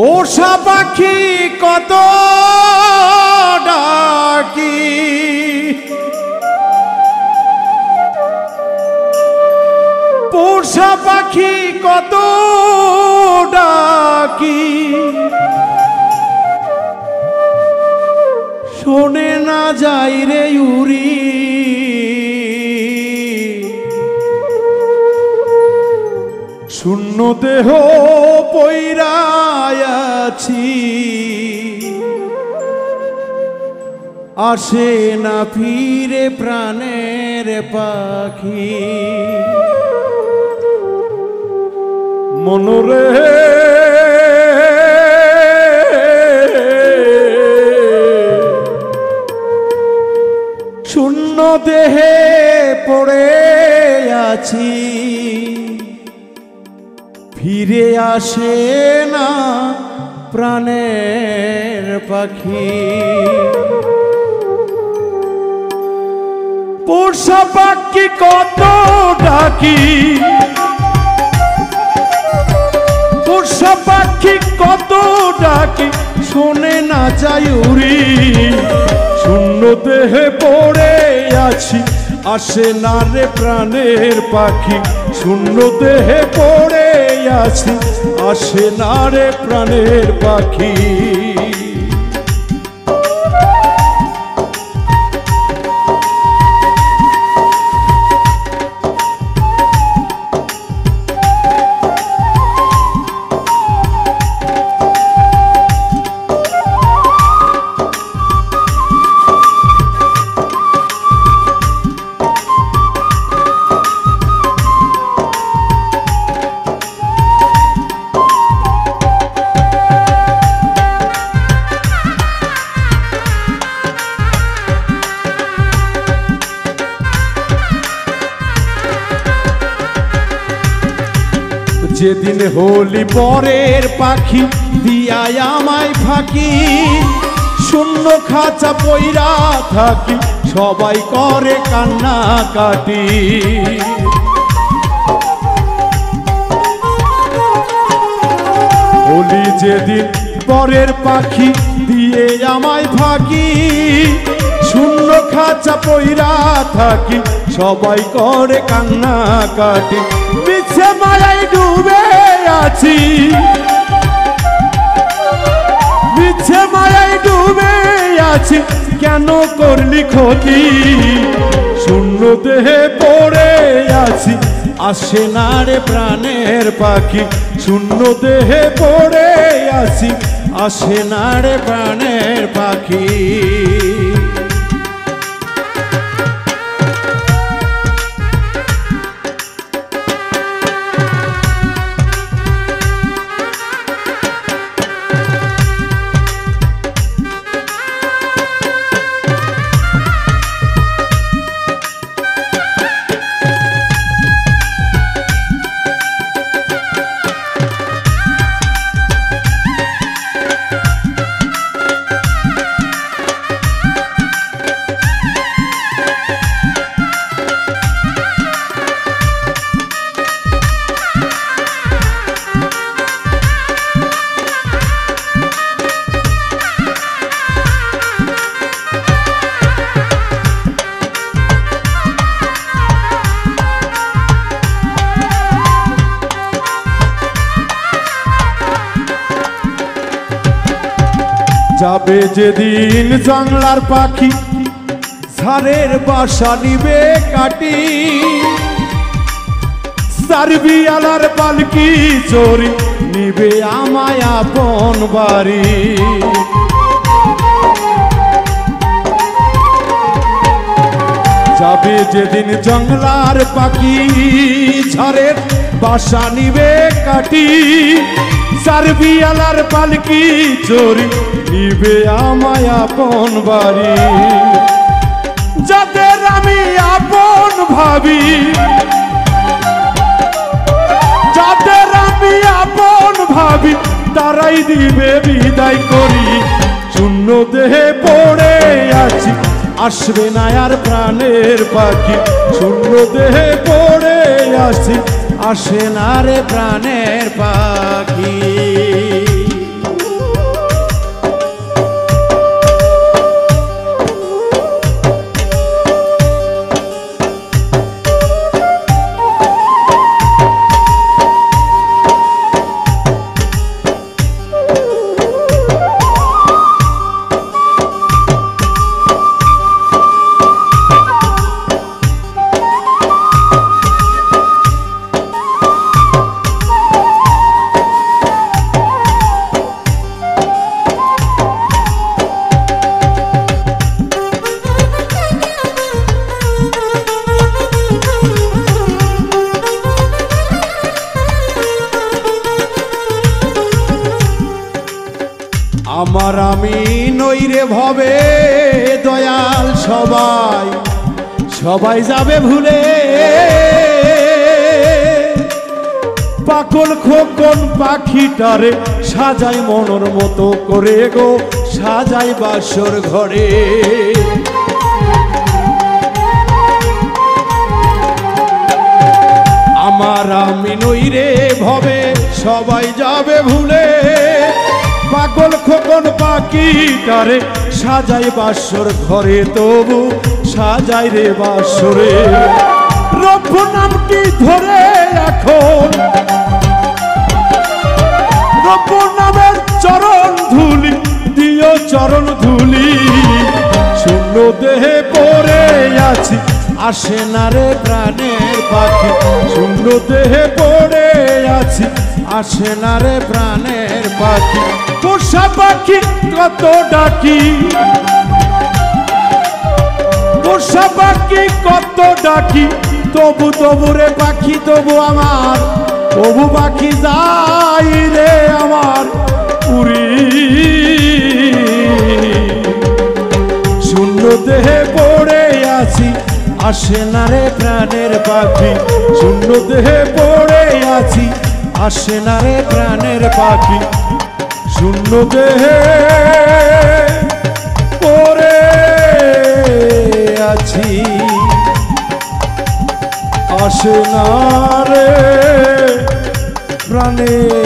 পোষা পাখি কত ডাকি, পোষা পাখি কত ডাকি, শোনে না যাই রে উড়ি। শূন্য দেহ পইরায়াছি, আসে না ফিরে প্রাণের পাখি। মনরে শূন্য দেহে পড়ে আছি, ফিরে আসে না প্রাণের পাখি। পোষা পাখি কত ডাকি, পোষা পাখি কত ডাকি, শোনে না যাই উড়ি। শূন্য দেহে পড়ে আছি, আসে না রে প্রাণের পাখি। শূন্য দেহে পড়ে আছি, আসে না রে প্রাণের পাখি। যেদিন হলি পরের পাখি দিয়ায় আমায় ফাঁকি, শূন্য খাঁচা পইরা থাকি, সবাই করে কান্না কাটি। হলি যেদিন পরের পাখি দিয়ে আমায় ফাঁকি, শূন্য খাঁচা পইরা থাকি, সবাই করে কান্না কাটি। মিছে মায়ায় ডুবে আছি, মিছে মায়ায় ডুবে আছি, কেন করলি ক্ষতি। শূন্য দেহে পড়ে আছি, আসে না রে প্রাণের পাখি। শূন্য দেহে পড়ে আছি, আসে না রে প্রাণের পাখি। যাবে যেদিন জংলার পাখি, ঝাড়ের বাসা নিবে কাটি, সার্বিয়ালার পালকি চোরি নিবে আমায় আপন বাড়ি। যাবে যেদিন জংলার পাখি, ঝাড়ের বাসা নিবে কাটি, সার্বিয়ালার পালকি চোরি নিবে আমায় আপন বাড়ি। যাদের আমি আপন ভাবি, যাদের আমি আপন ভাবি, তারাই দিবে বিদায় করি। শূন্য দেহে পড়ে আছি, আসবে না আর প্রাণের পাখি। শূন্য দেহে পড়ে আছি, আসে না রে প্রাণের পাখি। আমার আমি নইরে ভবে দয়াল সবাই সবাই যাবে ভুলে পাগল খোকন পাখিটারে সাজাই মনের মতো করে গো সাজাই বাসর ঘরে আমার আমি নইরে ভবে সবাই যাবে ভুলে পাগল খোকন পাখিটারে সাজাই বাসর ঘরে তবু সাজাই রে বাসরে রব্ব নামটি ধরে এখন রব্ব নামের চরণ ধুলি দিও চরণ ধুলি শূন্য দেহে পড়ে আছি আসে না রে প্রাণের পাখি শূন্য দেহে পড়ে আছি আসে না রে প্রাণের পাখি পোষা পাখি কত ডাকি পোষা পাখি কত ডাকি তবু তবু রে পাখি তবু আমার তবু পাখি যাই রে আমার উড়ি শূন্য দেহে পড়ে আছি আসে না রে প্রাণের পাখি শূন্য দেহে পড়ে আছি আসে না রে প্রাণের পাখি শূন্য দেহে পড়ে আছি আসে না রে প্রাণের